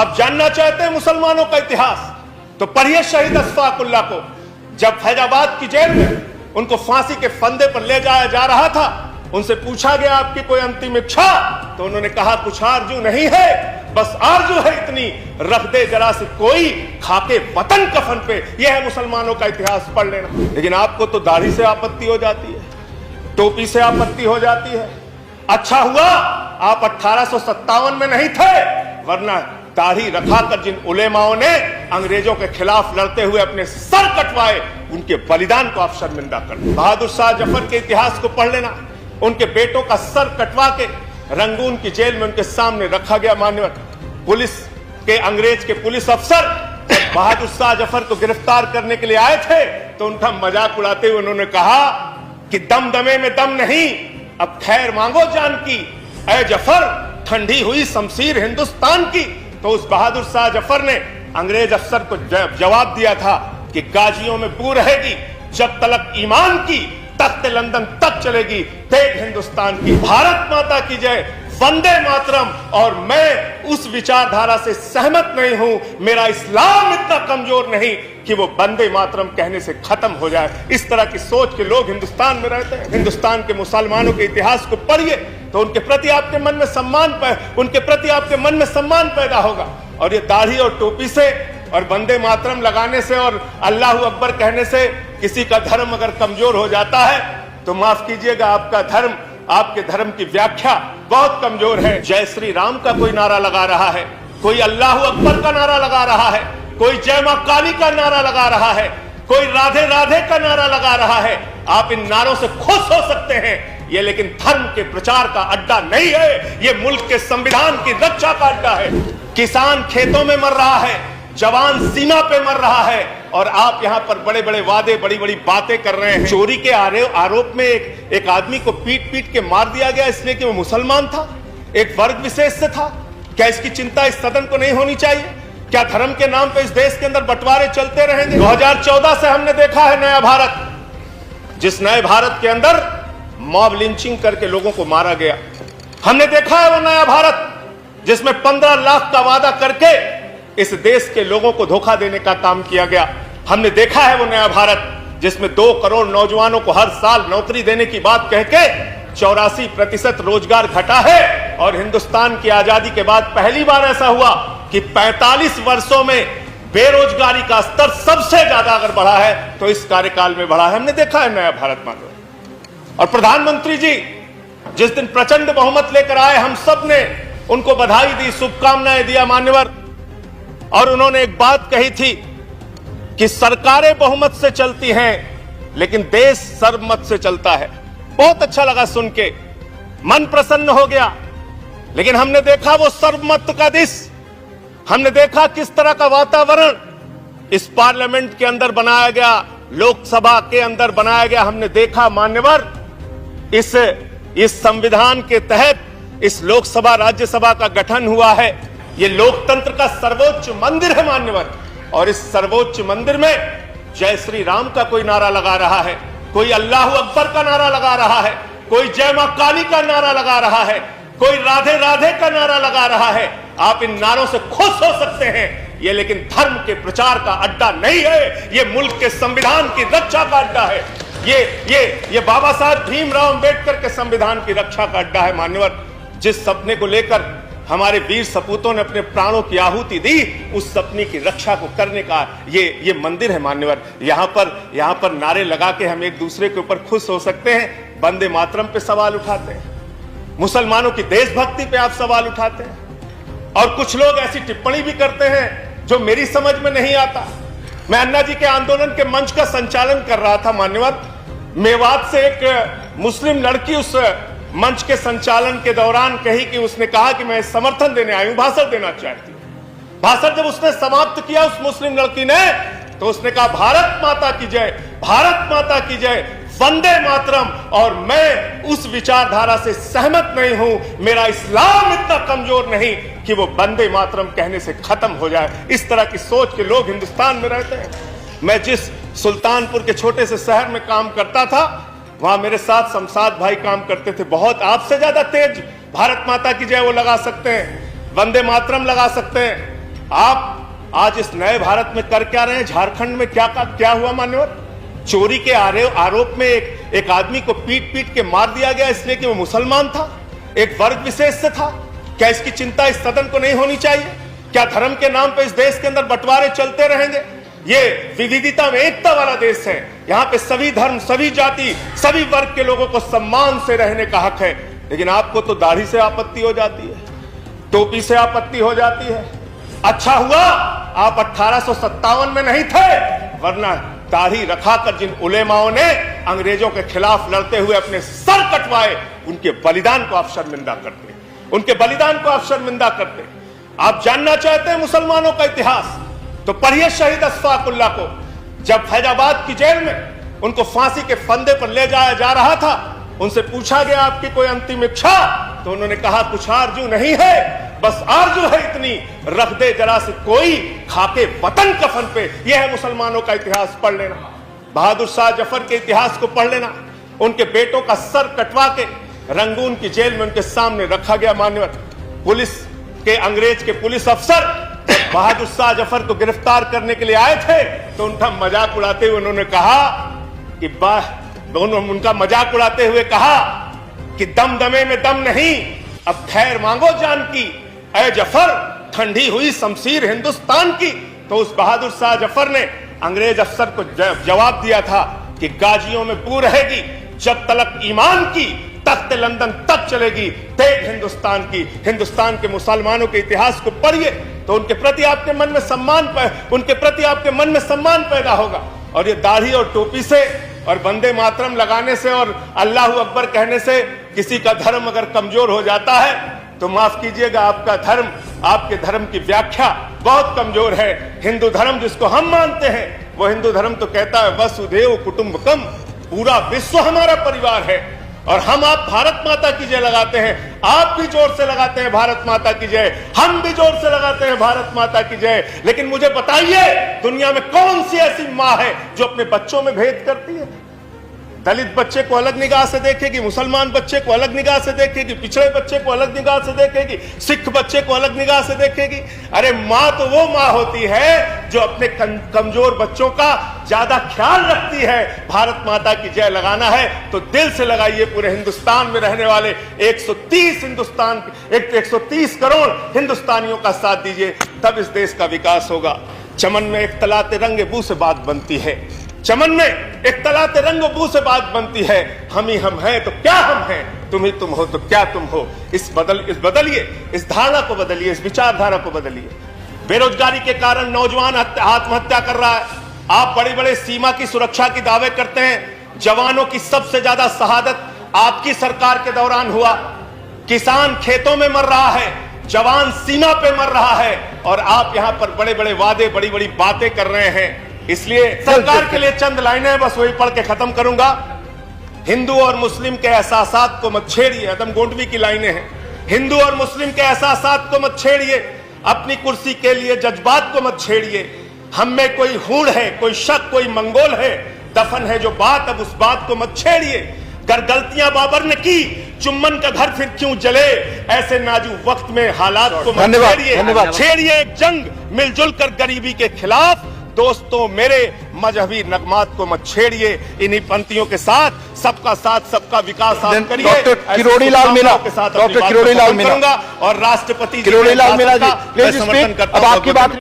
आप जानना चाहते हैं मुसलमानों का इतिहास, तो पढ़िए शहीद अशफाकुल्लाह को। जब फैजाबाद की जेल में उनको फांसी के फंदे पर ले जाया जा रहा था, उनसे पूछा गया आपकी कोई अंतिम इच्छा, तो उन्होंने कहा कुछ आरजू नहीं है, बस आरजू है इतनी, रख दे जरा से कोई खाके वतन कफन पे। यह है मुसलमानों का इतिहास, पढ़ लेना। लेकिन आपको तो दाढ़ी से आपत्ति हो जाती है, टोपी से आपत्ति हो जाती है। अच्छा हुआ आप 1857 में नहीं थे, वरना दाढ़ी रखाकर जिन उलेमाओं ने अंग्रेजों के खिलाफ लड़ते हुए अपने सर कटवाए, उनके बलिदान को आप शर्मिंदा कर दो। बहादुर शाह जफर के इतिहास को पढ़ लेना। उनके बेटों का सर कटवा के रंगून की जेल में उनके सामने रखा गया। मान्यवर पुलिस के, अंग्रेज के पुलिस अफसर बहादुर शाह जफर को गिरफ्तार करने के लिए आए थे, तो उनका मजाक उड़ाते हुए उन्होंने कहा कि दमदमे में दम नहीं, अब खैर मांगो जान की, ऐ जफर ठंडी हुई शमशीर हिंदुस्तान की। तो उस बहादुर शाह जफर ने अंग्रेज अफसर को जवाब दिया था कि गाजियों में बू रहेगी, जब तलक ईमान की तख्त लंदन तक चलेगी तेज हिंदुस्तान की। भारत माता की जय, वंदे मातरम। और मैं उस विचारधारा से सहमत नहीं हूं, मेरा इस्लाम इतना कमजोर नहीं कि वो वंदे मातरम कहने से खत्म हो जाए। इस तरह की सोच के लोग हिंदुस्तान में रहते हैं। हिंदुस्तान के मुसलमानों के इतिहास को पढ़िए तो उनके प्रति आपके मन में सम्मान पैदा होगा। और ये दाढ़ी और टोपी से और वंदे मातरम लगाने से और अल्लाह अकबर कहने से किसी का धर्म अगर कमजोर हो जाता है, तो माफ कीजिएगा, आपका धर्म, आपके धर्म की व्याख्या बहुत कमजोर है। जय श्री राम का कोई नारा लगा रहा है, कोई अल्लाह अकबर का नारा लगा रहा है, कोई जय मां काली का नारा लगा रहा है, कोई राधे राधे का नारा लगा रहा है। आप इन नारों से खुश हो सकते हैं, ये लेकिन धर्म के प्रचार का अड्डा नहीं है, ये मुल्क के संविधान की रक्षा का अड्डा है। किसान खेतों में मर रहा है, जवान सीमा पे मर रहा है, और आप यहां पर बड़े बड़े वादे, बड़ी बड़ी बातें कर रहे हैं। चोरी के आरोप में एक आदमी को पीट पीट के मार दिया गया इसलिए कि वो मुसलमान था, एक वर्ग विशेष से था। क्या इसकी चिंता इस सदन को नहीं होनी चाहिए? क्या धर्म के नाम पे इस देश के अंदर बंटवारे चलते रहेंगे? 2014 से हमने देखा है नया भारत, जिस नए भारत के अंदर मॉब लिंचिंग करके लोगों को मारा गया। हमने देखा है वो नया भारत जिसमें 15 लाख का वादा करके इस देश के लोगों को धोखा देने का काम किया गया। हमने देखा है वो नया भारत जिसमें 2 करोड़ नौजवानों को हर साल नौकरी देने की बात कह के 84% रोजगार घटा है। और हिंदुस्तान की आजादी के बाद पहली बार ऐसा हुआ कि 45 वर्षों में बेरोजगारी का स्तर सबसे ज्यादा अगर बढ़ा है तो इस कार्यकाल में बढ़ा है। हमने देखा है नया भारत मानो। और प्रधानमंत्री जी जिस दिन प्रचंड बहुमत लेकर आए, हम सब ने उनको बधाई दी, शुभकामनाएं दिया मान्यवर। और उन्होंने एक बात कही थी कि सरकारें बहुमत से चलती हैं लेकिन देश सर्वमत से चलता है। बहुत अच्छा लगा सुन के, मन प्रसन्न हो गया। लेकिन हमने देखा वो सर्वमत का देश, हमने देखा किस तरह का वातावरण इस पार्लियामेंट के अंदर बनाया गया, लोकसभा के अंदर बनाया गया। हमने देखा मान्यवर, इस संविधान के तहत इस लोकसभा राज्यसभा का गठन हुआ है। ये लोकतंत्र का सर्वोच्च मंदिर है मान्यवर। और इस सर्वोच्च मंदिर में जय श्री राम का कोई नारा लगा रहा है, कोई अल्लाह अकबर का नारा लगा रहा है, कोई जय मां काली का नारा लगा रहा है, कोई राधे राधे का नारा लगा रहा है। आप इन नारों से खुश हो सकते हैं, ये लेकिन धर्म के प्रचार का अड्डा नहीं है, ये मुल्क के संविधान की रक्षा का अड्डा है। ये बाबा साहब भीमराव अंबेडकर के संविधान की रक्षा का अड्डा है मान्यवर। जिस सपने को लेकर हमारे वीर सपूतों ने अपने प्राणों की आहुति दी, उस सपने की रक्षा को करने का ये मंदिर है मान्यवर। यहाँ पर नारे लगा के हम एक दूसरे के ऊपर खुश हो सकते हैं। वंदे मातरम पे सवाल उठाते हैं, मुसलमानों की देशभक्ति पे आप सवाल उठाते हैं, और कुछ लोग ऐसी टिप्पणी भी करते हैं जो मेरी समझ में नहीं आता। मैं अन्ना जी के आंदोलन के मंच का संचालन कर रहा था मान्यवर। मेवात से एक मुस्लिम लड़की उस मंच के संचालन के दौरान कही कि उसने कहा कि मैं समर्थन देने आई हूं, भाषण देना चाहती हूं। भाषण जब उसने समाप्त किया उस मुस्लिम लड़की ने, तो उसने कहा भारत माता की जय, भारत माता की जय, वंदे मातरम। और मैं उस विचारधारा से सहमत नहीं हूं, मेरा इस्लाम इतना कमजोर नहीं कि वो वंदे मातरम कहने से खत्म हो जाए। इस तरह की सोच के लोग हिंदुस्तान में रहते हैं। मैं जिस सुल्तानपुर के छोटे से शहर में काम करता था, वहां मेरे साथ शमशाद भाई काम करते थे। बहुत आपसे ज्यादा तेज भारत माता की जय वो लगा सकते हैं, वंदे मातरम लगा सकते हैं। आप आज इस नए भारत में कर क्या रहे हैं? झारखंड में क्या हुआ मान्यवर? चोरी के आरोप में एक आदमी को पीट के मार दिया गया इसलिए कि वो मुसलमान था, एक वर्ग विशेष से था। क्या इसकी चिंता इस सदन को नहीं होनी चाहिए? क्या धर्म के नाम पे इस देश के अंदर बंटवारे चलते रहेंगे? ये विविधता में एकता वाला देश है। यहाँ पे सभी धर्म, सभी जाति, सभी वर्ग के लोगों को सम्मान से रहने का हक है। लेकिन आपको तो दाढ़ी से आपत्ति हो जाती है, टोपी से आपत्ति हो जाती है। अच्छा हुआ आप 1857 में नहीं थे, वरना दाढ़ी रखाकर जिन उलेमाओं ने अंग्रेजों के खिलाफ लड़ते हुए अपने सर कटवाए, उनके बलिदान को आप शर्मिंदा करते, उनके बलिदान को आप शर्मिंदा करते। आप जानना चाहते हैं मुसलमानों का इतिहास, तो पढ़िए शहीद अशफाकुल्लाह को। जब फैजाबाद की जेल में उनको फांसी के फंदे पर ले जाया जा रहा था, उनसे पूछा गया आपकी कोई अंतिम इच्छा? तो उन्होंने कहा कुछ आरजू नहीं है, बस आरजू है इतनी, रख दे जरा से कोई खाके वतन कफन पे। यह है मुसलमानों का इतिहास, पढ़ लेना। बहादुर शाह जफर के इतिहास को पढ़ लेना। उनके बेटों का सर कटवा के रंगून की जेल में उनके सामने रखा गया मान्यवर। पुलिस के, अंग्रेज के पुलिस अफसर बहादुर शाह जफर को गिरफ्तार करने के लिए आए थे, तो उनका मजाक उड़ाते हुए उन्होंने कहा कि उनका मजाक उड़ाते हुए कहा कि दम दमे में दम नहीं, अब खैर मांगो जान की, ऐ जफर ठंडी हुई शमशीर हिंदुस्तान की। तो उस बहादुर शाह जफर ने अंग्रेज अफसर को जवाब दिया था कि गाजियों में बू रहेगी, जब तलक ईमान की तख्त लंदन तक चलेगी, तेज हिंदुस्तान की। हिंदुस्तान के मुसलमानों के इतिहास को पढ़िए तो उनके प्रति आपके मन में सम्मान पैदा होगा। और ये दाढ़ी और टोपी से और वंदे मातरम लगाने से और अल्लाह अकबर कहने से किसी का धर्म अगर कमजोर हो जाता है तो माफ कीजिएगा, आपका धर्म, आपके धर्म की व्याख्या बहुत कमजोर है। हिंदू धर्म जिसको हम मानते हैं, वो हिंदू धर्म तो कहता है वसुधैव कुटुंबकम, पूरा विश्व हमारा परिवार है। और आप भारत माता की जय लगाते हैं, आप भी जोर से लगाते हैं भारत माता की जय, हम भी जोर से लगाते हैं भारत माता की जय। लेकिन मुझे बताइए, दुनिया में कौन सी ऐसी माँ है जो अपने बच्चों में भेद करती है? दलित बच्चे को अलग निगाह से देखेगी, मुसलमान बच्चे को अलग निगाह से देखेगी, पिछड़े बच्चे को अलग निगाह से देखेगी, सिख बच्चे को अलग निगाह से देखेगी। अरे माँ तो वो माँ होती है जो अपने कमजोर बच्चों का ज्यादा ख्याल रखती है। भारत माता की जय लगाना है तो दिल से लगाइए। पूरे हिंदुस्तान में रहने वाले 130 करोड़ हिंदुस्तानियों का साथ दीजिए, तब इस देश का विकास होगा। चमन में एक तलाते रंग बू से बात बनती है, चमन में एक तलाते रंग बू से बात बनती है। हम ही हम हैं तो क्या हम हैं, तुम ही तुम हो तो क्या तुम हो। बदलिए, इस धारणा को बदलिए, इस विचारधारा को बदलिए। बेरोजगारी के कारण नौजवान आत्महत्या कर रहा है। आप बड़े बड़े सीमा की सुरक्षा की दावे करते हैं, जवानों की सबसे ज्यादा शहादत आपकी सरकार के दौरान हुआ। किसान खेतों में मर रहा है, जवान सीमा पे मर रहा है, और आप यहां पर बड़े बड़े वादे, बड़ी बड़ी बातें कर रहे हैं। इसलिए सरकार के लिए चंद लाइनें बस वही पढ़ के खत्म करूंगा। हिंदू और मुस्लिम के एहसासात को मत छेड़िए, अदम गोंडवी की लाइनें हैं। हिंदू और मुस्लिम के एहसासात को मत छेड़िए, अपनी कुर्सी के लिए जज्बात को मत छेड़िए। हम में कोई हूड़ है, कोई शक, कोई मंगोल है, दफन है जो बात, अब उस बात को मत छेड़िए। कर गलतियां बाबर ने की, चुम्बन का घर फिर क्यों जले, ऐसे नाजुक वक्त में हालात को मत छेड़िए। छेड़िए एक जंग मिलजुल कर गरीबी के खिलाफ। दोस्तों मेरे, मजहबी नगमात को मत छेड़िए। इन्हीं पंक्तियों के साथ सबका साथ सबका विकास आप करिए। डॉक्टर किरोड़ी लाल मीणा, डॉक्टर किरोड़ी लाल मीणा और राष्ट्रपति किरोड़ी लाल मीणा जी, प्लीज समर्थन करता हूं। अब आपकी बात